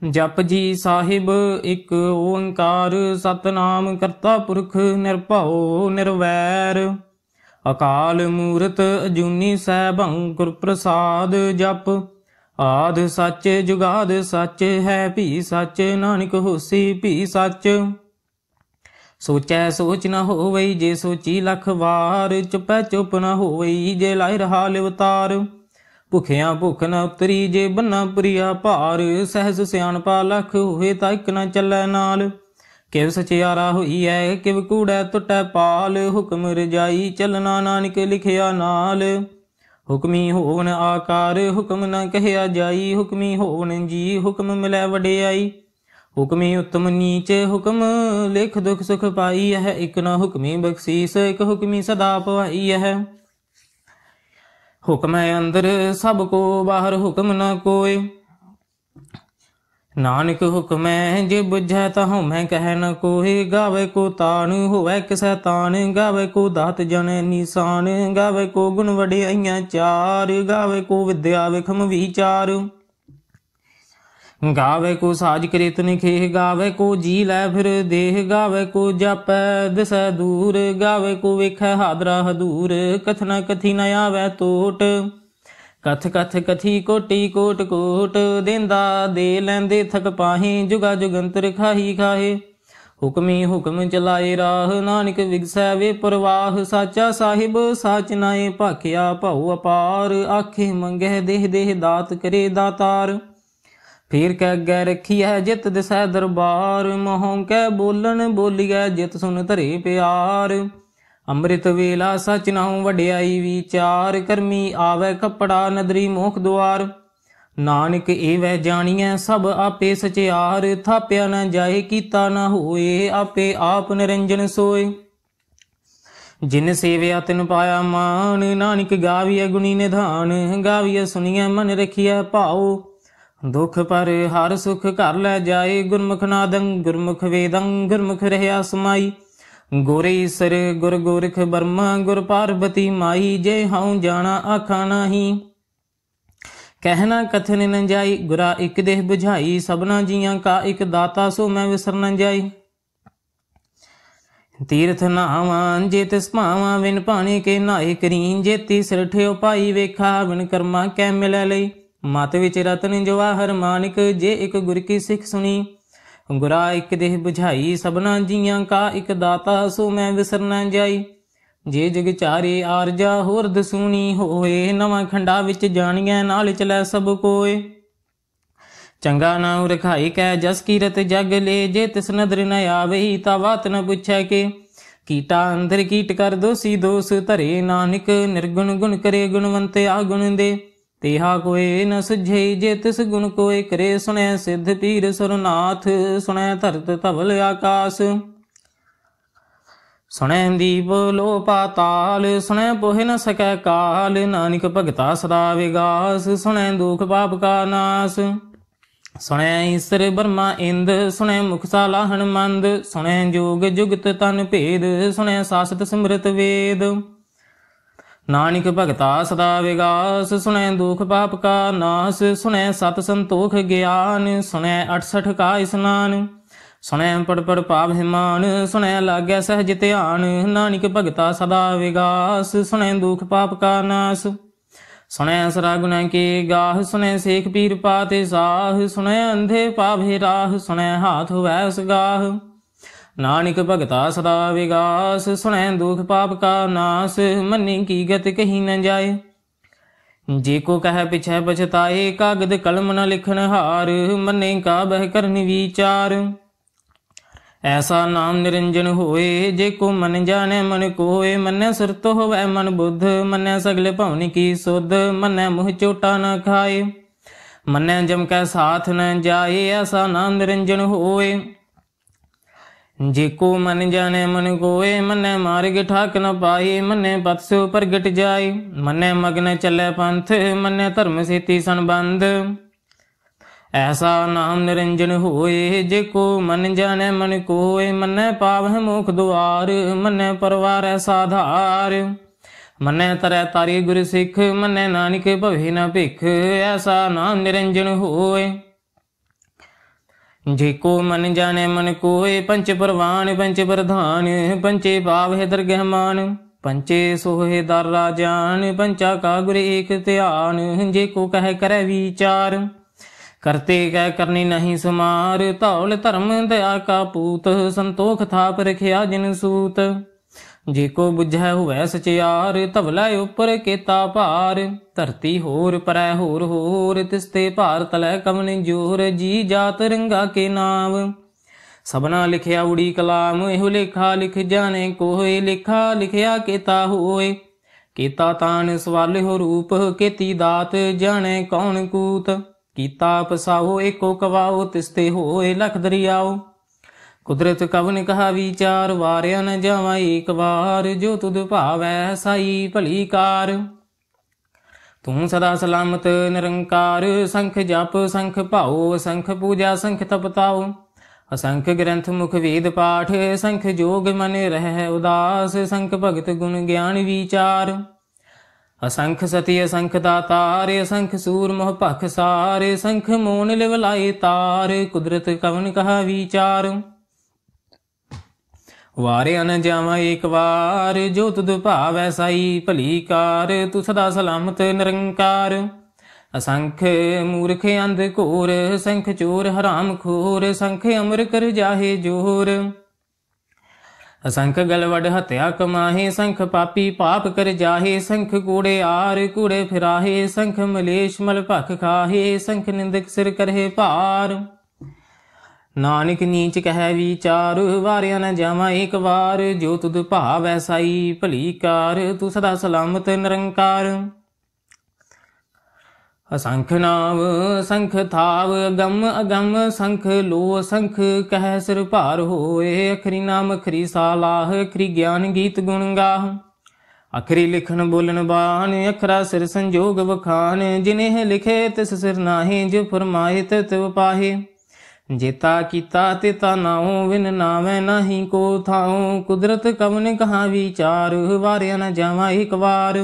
जप जी साहिब एक ओंकार, सतनाम करता पुरख निरभउ निरवैर। अकाल मूरत अजूनी सैभं गुर प्रसाद। जप आद सच जुगाद सच है भी सच, नानक होसी भी सच। सोचै सोच न होवई जे सोची लख वार, चुपै चुप न होवई जे लाए रहा लिवतार। भुखिया भुख न उतरी जे बन्ना पुरिया भार, सहज सियाणपा लख होए ता इक न चलै नाल। किव सचियारा होई है किव कूड़ै टुटै पाल, हुक्म रजाई चलना नानक लिखिया नाल। हुक्मी होवन आकार हुक्म न कहया जाई, हुक्मी होवन जी हुक्म मिलै वडियाई। हुक्मी उत्तम नीच हुक्म लिख दुख सुख पाई है, एक न हुक्मी बख्शीस एक हुक्मी सदा पवाई है। हुक्म है अंदर सब को बाहर हुक्म न कोय, नानक हुक्म है जे बुझै ताहु मैं कह न कोय। गावे को तान होवै किसै तान, गावे को दात जन निशान। गावे को गुण वडियाइयां चार, गावे को विद्या विखम विचार। गावे को साज कृत निखेह, गावे को जी लै फिर देह। गावे को जापै दिसै दूर, गावे को वेखै हादरा हदूर। कथना कथी न आवै टोट, कथ कथ कथी कोटि कोट कोट। देंदा दे लैंदे थक पाहे, जुगा जुगंतर खाही खाहे। हुक्मी हुक्म चलाए राह, नानक विगसै वे परवाह। साचा साहिब साच नाए भाखिया भाऊ अपार। आखे मंगै देह देह दात करे दातार। फिर कै अग्गै रखी है जित दिसै दरबार, मोहों कै बोलन बोलिए जित सुन धरे प्यार। ਅੰਮ੍ਰਿਤ ਵੇਲਾ ਸਚ ਨਾਉ ਵਡਿਆਈ ਵਿਚਾਰ, ਕਰਮੀ ਆਵੈ ਕਪੜਾ ਨਦਰੀ ਮੋਖ ਦੁਆਰ। ਨਾਨਕ ਏਵੈ ਜਾਣੀਐ ਸਭ ਆਪੇ ਸਚਿਆਰ, ਥਾਪਿਆ ਨ ਜਾਏ ਕੀਤਾ ਨ ਹੋਏ, ਆਪੇ ਆਪ ਨਿਰੰਜਨ ਸੋਏ। ਜਿਨ ਸੇਵਿਆ ਤਿਨ ਪਾਇਆ ਮਾਨ, ਨਾਨਕ ਗਾਵੀਐ ਗੁਣੀ ਨਿਧਾਨ। ਗਾਵੀਐ ਸੁਣੀਐ ਮਨ ਰਖੀਐ ਭਾਉ, ਦੁਖ ਪਰ ਹਰ ਸੁਖ ਘਰ ਲੈ ਜਾਏ। ਗੁਰਮੁਖ ਨਾਦੰ ਗੁਰਮੁਖ ਵੇਦੰ ਗੁਰਮੁਖ ਰਹਿਆ ਸਮਾਈ। गुर ईसर गुर गोरख बर्मा गुर पार्वती माई। जे हाउ जाना आखा नाही, कहना कथन न जाई। गुरा एक देह बुझाई, सबना जियां का एक दाता। सो मैं विसर न जाई। तीर्थ नावा जे तिस पावा, विन पाने के नाए करीन। जेती सिर ठेओ पाई वेखा, विन कर्मा कै मिलै लई। मत विच रतन जवाहर मानिक, जे एक गुर की सिख सुनी। गुरा एक देह बुझाई, सबना जियां का एक दाता। सो मैं विसर न जाई। जे जग चारे आरजा होर दसूनी होए, नवा खंडा विच जानिए नाल चलै सब कोय। चंगा नाउ रखाई कै जस कीरत जग ले, जे तिस नदर न आवई ता बात न पुछै के। कीटा अंदर कीट कर दोषी दोष धरे, नानक निर्गुण गुण करे गुणवंत आगुण दे। तेहा कोय न सुझे जे तिस गुण कोय करे, सुनै सिद्ध पीर सुरनाथ। सुनै धरत धवल आकाश, सुनै दीप लो पाताल। सुनै पोह न सकै काल, नानक भगता सदा विगास। सुनै दुख पाप का नाश, सुनै ईसर ब्रह्मा इंद। सुनै मुख सालाहन मंद, सुनै जोग जुगत तन भेद। सुनै सासत सिमरत वेद, नानक भगता सदा विगास। सुनै दुख पाप का नाश, सुनै सत संतोख ज्ञान। सुनै 68 का स्नान, सुनै पड़ पड़ पाभिमान। सुनै लागै सहज ध्यान, नानक भगता सदा विगास। सुनै दुख पाप का नाश, सुनै असरा गुना के गाह। सुनै सेख पीर पाते साह, सुनै अंधे पाभे राह। सुनै हाथ वैस गाह, नानक भगता सदा विगास। सुनै दुख पाप का नाश, मन्नी की गत कहीं न जाए। जे को कह पिछै पछताए, कागद कलम न लिखन हार। मन्ने का बह करन विचार, ऐसा नाम निरंजन होए। जे को मन जाने मन कोय, मन्ने सुरत होवै मन बुद्ध। मन्ने सगले भवन की सुध, मन्ने मुँह चोटा न खाए। मन्ने जम कै साथ न जाए, ऐसा नाम निरंजन होए। जेको मन जाने मन कोय, मन्ने मार्ग ठाक न पाए। मन्ने पथ सो प्रगट जाए, मन्ने मग्न चलै पंथ। मन्ने धर्म सेती संबंध, ऐसा नाम निरंजन होए। जेको मन जाने मन कोय, मन्ने पावह मोख दुआर। मन्ने परवार साधार, मन्ने तरै तारी गुर सिख। मन्ने नानक भवे न भिख, ऐसा नाम निरंजन होए। जेको मन जाने मन कोय, पंच परवान पंच प्रधान, पंचे पाव है दरगह मान, पंचे सोहे दर राजान, पंचा का गुर एक ध्यान, जेको कह करे विचार, करते कह करनी नहीं सुमार, तौल धर्म दया का पूत, संतोख थाप रखिया जिन सूत, जेको बुझै हुवै सचियार, तबलै उपर केता भार, धरती होर परै होर होर, तिसते भार तलै कवन जोर, जी जात रंगा के नाम, सबना लिखिया उड़ी कलाम, एहो लेखा लिख जाने कोय, लेखा लिखिया केता होय, केता तान सवाल हो रूप, केती दात जाने कौन कूत, कीता पसाओ एको कवाओ, तिसते होए लख दरियाओ, कुदरत कवन कहा विचार, वारिया न जावा एक बार, जो तुद भावै साई भली कार, तू सदा सलामत निरंकार, संख जप संख भाओ, संख पूजा संख तपताओ, असंख ग्रंथ मुख वेद पाठ, संख जोग मन रह उदास, संख भगत गुण ज्ञान विचार, असंख सती असंख दातार, असंख सूर मोह भख सार, संख मोन लिव लाए तार, कुदरत कवन कहा विचार, वारिया न जावा एक बार, जो तुद भावै साई भली कार, तू सदा सलामत निरंकार, असंख मूर्ख अंध घोर, संख चोर हराम खोर, संख अमर कर जाहे जोर, असंख गलवड हत्या कमाहे, संख पापी पाप कर जाहे, संख कूड़े आर कूड़े फिराहे, संख मलेश मल भख खाहे, संख निंदक सिर करहे पार, नानक नीच कह विचार, वारिया न जावा एक बार, जो तुद भावै साई भली कार, तू सदा सलामत निरंकार, असंख नाव संख थाव, अगम अगम संख लो, संख कह सिर भार होए, अखरी नाम अखरी सालाह, अखरी ज्ञान गीत गुण गाह, अखरी लिखन बोलन बान, अखरा सिर संजोग वखान, जिन्हें लिखे तिस सिर नाहे, जो फरमाए तिव पाहे, जेता कीता तेता नाओ, विन नावै नाही को थाओ, कुदरत कवन कहा विचार, वारिया न जावा एक बार,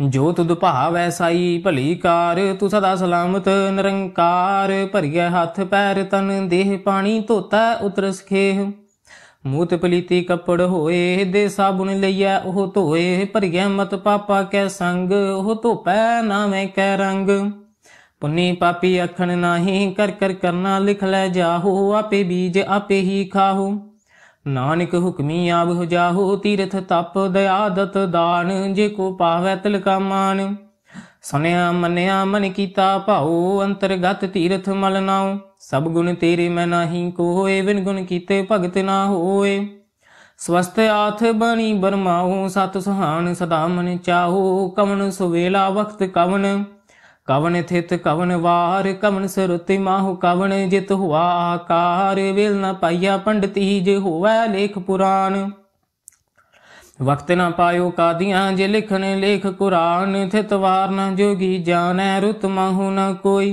जो तुद भावै साई भली कार, तू सदा सलामत निरंकार, भरिया हथ पैर तन देह, पानी धोता उतर सखेह, मूत पलीती कपड़ होए, दे साबुन लईयै ओह धोए, भरिया मत पापा कै संग, ओह धोपै नावै कै रंग, पुन्नी पापी अखन नाही, कर कर करना लिख लै जाहो, आपे बीज आपे ही खाहो, नानक हुक्मी आब हो जाहो, तीर्थ तप दया दत दान, जे को पावै तिल का मान, सुनिया मनिया मन कीता भाओ, अंतरगत तीर्थ मल नाओ, सब गुण तेरे मैं नाही कोय, बिन गुण कीते भगत ना होए, स्वस्थ आथ बणी बरमाओ, सत सुहान सदा मन चाहो, कवन सुवेला वक्त कवन, कवन थित कवन वार, कवन सुरति माहु कवन जित हुआ आकार, वेल न पाइया पंडित जे होवै लेख पुराण, वक्त न पायो कादियां जे लिखन लेख कुरान, थित वार न जोगी जानै, रुत माहु न कोई,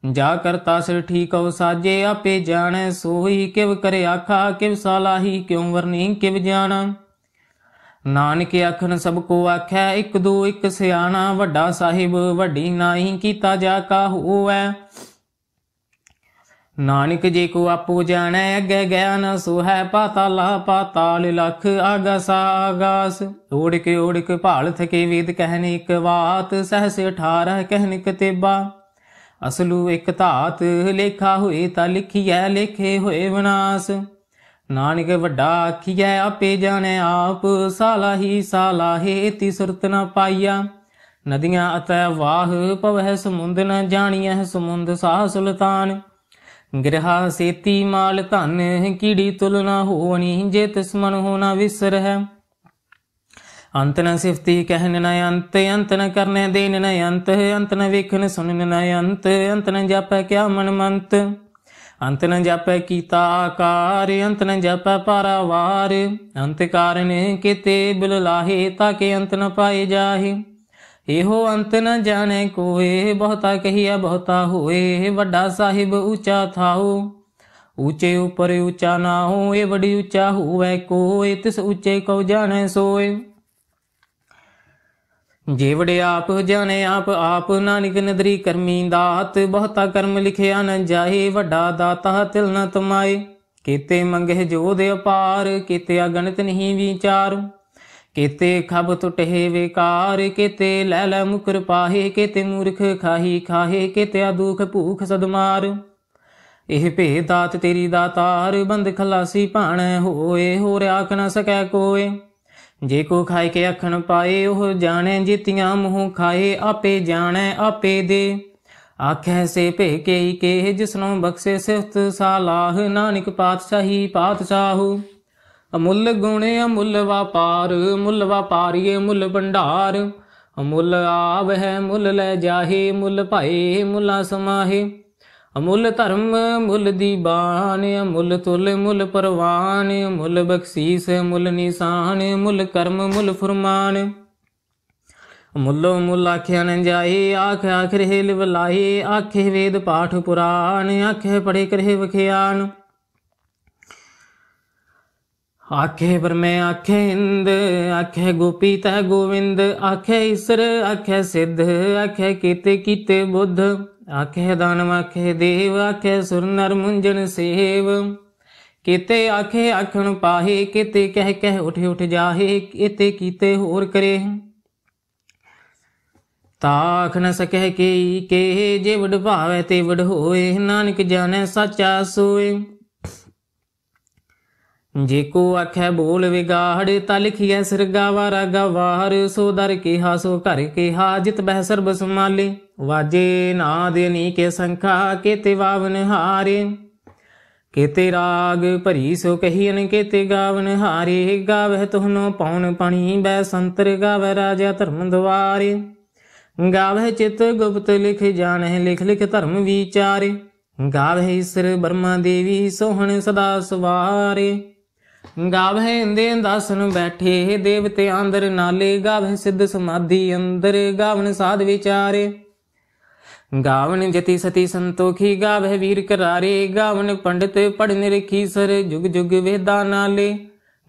जा करता सिर ठीक साजे, आपे जानै सोई, किव करे आखा किव सालाही, क्यों वरनी किव जाना, नानक आखन सबको आखै, एक दो एक सियाणा, वड्डा साहिब वड्डी नाई, कीता जा का होवै, नानक जे को आपो जानै, अगे गया न सो है, पाताला पाताल लख, आगासा आगास, ओढ़ के भाल थके, वेद कहने एक बात, सहस 18 कहने कतेबा, असलू एक धात, लेखा होए ता लिखिए, लेखे होए विनाश, नानक वड्डा आखिए आपे जाने आप, साला ही सालाहे, ती सुरत न पाइया, नदियां अतै वाह, पवह समुंद न जानियह, समुंद साह सुल्तान, गिरहा सेती माल धन, कीड़ी तुलना होनी, जे तिस मन होना विसर है, अंत न सिफती कहन न अंत, अंत न करने देन न अंत, अंत न वेखन सुनन न अंत, अंत न जापै क्या मन मंत, अंत न जापै कीता आकार, अंत न जापै पारावार, अंत कारण केते बिल लाहे, ताके अंत न पाए जाहे, एहो अंत न जाने कोए, बहुता कहिया बहुता होए, वड्डा साहिब ऊंचा थाओ, ऊंचे ऊपर ऊंचा ना हो, ए बड़ी ऊंचा होवे कोय, तिस ऊंचे को जाने सोए, जेवड़े आप जाने आप नानक नदरी करमी दात। बहुता कर्म लिखिया न जाए, वड्डा दाता तिल न तमाए। केते मंगे जोध अपार, केते अगणित नहीं विचार। केते खब टुटे बेकार, केते लै लै मुकर पाहे। केते मूर्ख खाही खाहे, केते दुख भूख सदमार। एह भेद दात तेरी दातार, बंद खलासी भाणै होए। होर आख न सकै कोय। जे को खाए के अखन पाए, ओह जाने जीतियां मुँह खाए। आपे जाने आपे दे, आखै से भेके के। जिसनों बख्शे सिफत सालाह, नानक पातशाही पातशाहू। अमुल गुण अमुल व्यापार, मुल व्यापारी मुल भंडार। अमुल आव है मुल लै जाहे, मुल पाए मुला समाहे। अमुल धर्म मुल दीबान, अमुल तुल मुल परवान। मुल बख्शीस मुल निशान, मुल कर्म मुल फुरमान। मुलो मुल आख्या न जाए, आख आख रहे लिवलाए। आखे वेद पाठ पुराण, आखे पढ़े करे वख्यान। आखे ब्रह्मे आखे इंद, आखे गोपी तह गोविंद। आखे ईसर आखे सिद्ध, आखे कीते कीते बुद्ध। आखे दानव आखे देव, आखे सुर नर मुंजन सेव। केते आखे आखण पाहे, केते कह कह उठ उठ जाहे। केते कीते होर करे, ताख न सकह के जे वड भावै ते वड होए। नानक जाने साचा सोए। जेको आखै बोल विगाड़, ता लिखिए सिर गावा रागा वार। सो दर केहा सो घर केहा, जित बह सर्ब संभाले। वाजे नाद अनीके संखा, केते वावन हारे। केते राग भरी सो कहियन, केते गावन हारे। गावह तुहनो पौन पणी, बै संतर गावह राजा धर्म द्वारे। गावह चित गुप्त लिख जानह, लिख लिख धर्म विचारे। गावह ईश्वर ब्रह्मा देवी, सोहन सदा सवारे। गावह इंदे दासन बैठे, देवते आंदर नाले। गावह सिद्ध समाधि अंदर, गावन साध विचारे। गावन जति सती संतोखी, गावह वीर करारे। गावन पंडित पढ़ निरखीसर, जुग जुग वेदा नाले।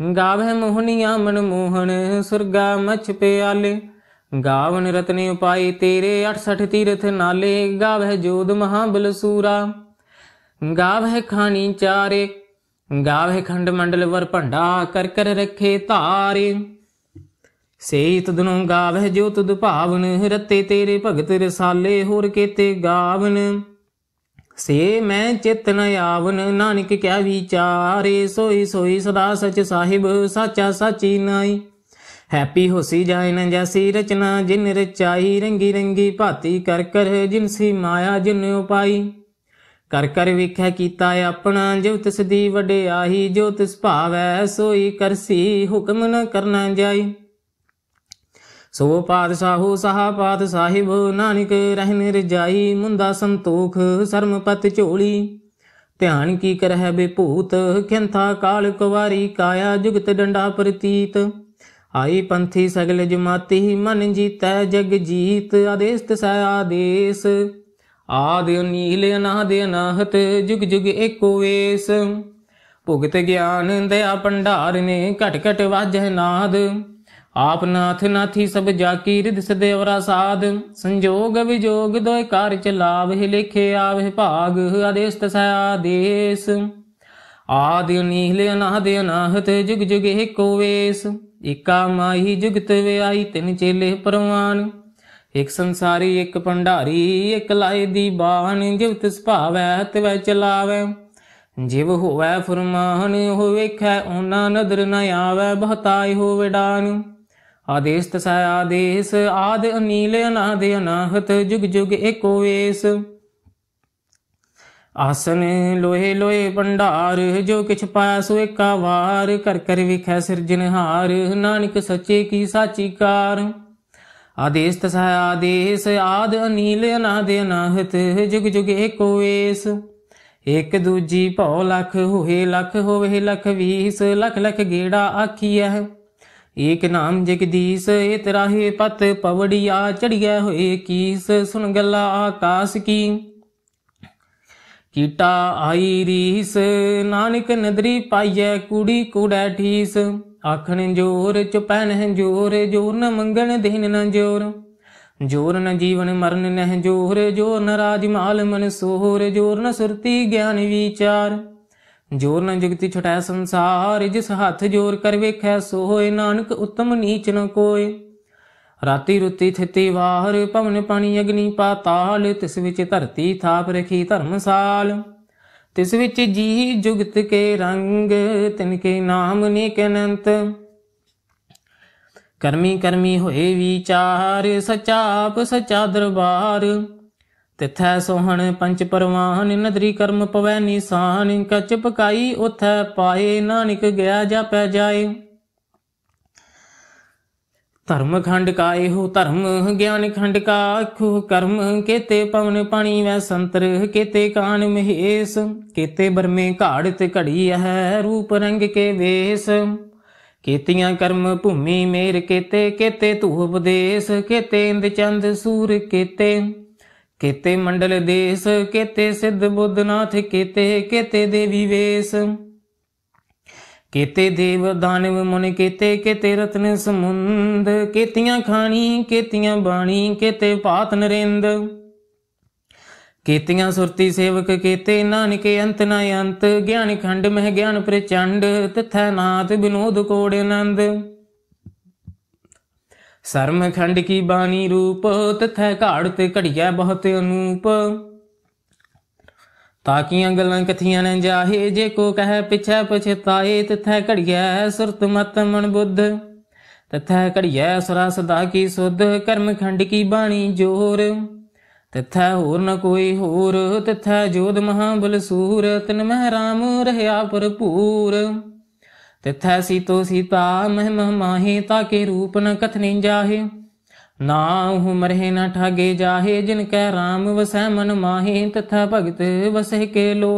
गावह मोहनिया मन मोहन, सुरगा मछ प्याले। गावन रत्न उपाय तेरे, 68 तीर्थ नाले। गावह जोध महाबल सूरा, गावह खानी चारे। गावह खंड मंडल वर भंडा, कर कर रखे धारे। से तुदनों गावह जो तुद भावन, रते तेरे भगत रसाले। होर केते गावन, से मैं चित न आवन। नानक क्या विचारे, सोई सोई सदा सच साहिब। साचा साची नाई, हैप्पी होसी जाए न जैसी रचना। जिन रचाई रंगी रंगी भाती, कर कर जिनसी माया जिन उपाई। कर कर विखै कीता अपना, जो तिस दी वड्याई। जो तिस भावै सोई करसी, हुक्म न करना जाई। सो पातशाहू साहा पात साहिब, नानक रहन रजाई। मुंदा संतोख शर्म पत झोली, ध्यान की करह बेभूत। खिंथा काल कुवारी काया, जुगत डंडा प्रतीत। आई पंथी सगल जमाती, मन जीतै जग जीत। आदेश तसै आदेश, आदि नील अनाद अनाहत। जुग जुग एको वेश, भुगत ज्ञान दया भंडार ने। घट घट वाजह नाद, आप नाथ नाथी सब जाकी। रिद सदेवरा साध, संजोग विजोग दोय कार चलावह। लेखे आवह भाग, आदेश तसै आदेश। आदि नील अनाद अनाहत, जुग जुग एको वेश। एका माही जुगत व्याई, तिन चेले परवान। एक संसारी एक भंडारी, एक लाए दी बान। जिव तिस भावै तिवै चलावै, जिव होवै फुरमान। हो वेखै ओना नदर न आवै, बहुताय हो विडान। आदेश तसै आदेश, आद अनील अनाद अनाहत। जुग जुग एको वेश। आसन लोहे लोहे भंडार, जो किछ पाया सो एका वार। कर कर विखै सिरजनहार, नानक सच्चे की साची कार। आदेश तसै आदेश, आद अनील अनाद अनाहत। जुग जुग एको वेश। एक दूजी भौ लख होए, लख होवे लख वीस। लख लख गेड़ा आखिया, एक नाम जगदीश। ए तराहे पत पवड़िया, चढ़िया होए कीस। सुन गला आकाश की, कीटा आई रीस, नानक नदरी पाइय कूड़ी कूड़ै ठीस। आखन जोर चुपैन जोर, जोर न मंगन देन न जोर। जोर न जीवन मरण नह जोर, जोर न राजमाल मन सोहर। जोर न सुरती ज्ञान विचार, जोर न जुगति छुटै संसार। जिस हाथ जोर कर वेखै सोय, नानक उत्तम नीच न कोय। राती रुती थिति वार, पवन पानी अग्नि पाताल। तिस विच धरती थाप रखी धर्मसाल। तिस विच जी जुगत के रंग, तिनके नाम नेक अनंत। करमी करमी होए विचार, सच्चा आप सच्चा दरबार। तिथै सोहन पंच परवान, नदरी कर्म पवै निशान। कच पकाई उथै पाए, नानक गया जापै जाए। धर्म खंड का एहो धर्म, ज्ञान खंड का आखो कर्म। केते पवन पानी वै संतर, केते कान महेश। केते बरमे घाड़त घड़ी है, रूप रंग के वेश। केतियां कर्म भूमि मेर केते, केते तू उपदेश। केते इंद चंद सूर केते, केते मंडल देश। केते सिद्ध बुद्धनाथ केते, केते देवी वेश। केते देव दानव मुन केते, केते रत्न समुंद। केतियां खानी केतियां बाणी, केते पात नरेंद। केतियां सुरती सेवक केते, नानक अंत न अंत। ज्ञान खंड मह ज्ञान प्रचंड, तथै नाथ विनोद कोड़ आनंद। शर्म खंड की बानी रूप, तथै घाड़त घड़िया बहुत अनूप। ताकियां गल्लां कथियां न जाहे, जे को कह पिछै पछताए। तथै घड़िया सुरत मत मन बुद्ध, तथै घड़िया सुरा सदा की सुध। कर्म खंड की बाणी जोर, तथै होर न कोई होर। तथै जोध महाबल सूर, तिन मह राम रहया भरपूर। तथै सीतो सीता मह मह माहे, ताके रूप न कथने जाहे। नाहु मरहे न ठागे जाहे, जिनकै राम वसै मन माहे। तथा भगत वसै के लो,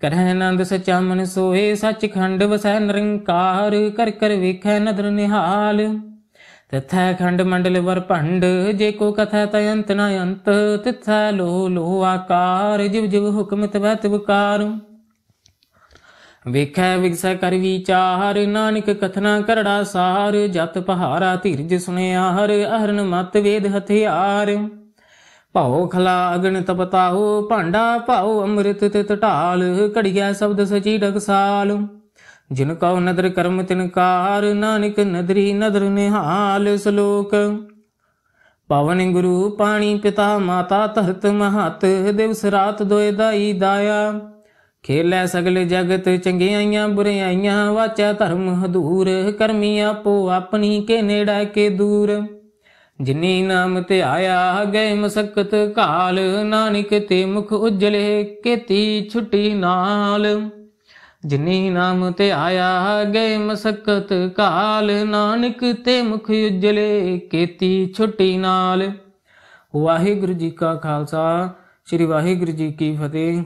करह नंद सचा मन सोए। सच खंड वसै निरंकार, कर कर वेखै नदर निहाल। तथै खंड मंडल वर भंड, जे को कथै तय अंत न अंत। तथै लो लो आकार, जिव जिव हुक्म तवै तिवकार। वेखै विगसै कर विचार, नानक कथना करड़ा सार। जत पहारा धीरज सुनियार, अहरन मत वेद हथियार। भाओ खला अगन तपताओ, भांडा भाओ अमृत तित ढाल। घड़िया शब्द सची डगसाल, जिनको नदर कर्म तिनकार। नानक नदरी नदर निहाल। श्लोक पवन गुरु पानी पिता माता, धरत महत दिवस रात दोए दाई दाया। खेलै सगल जगत चंगियाइयां बुराइयां, वाचा धर्म हदूर। करमी आपो अपनी के नेड़ा के दूर। जिनी नाम ते आया गए मसक्कत काल, नानक ते मुख उज्जले केती छुट्टी नाल। जिनी नाम ते आया गए मसक्कत काल, नानक ते मुख उज्जले केती छुट्टी नाल। वाहिगुरु जी का खालसा, श्री वाहिगुरु जी की फतेह।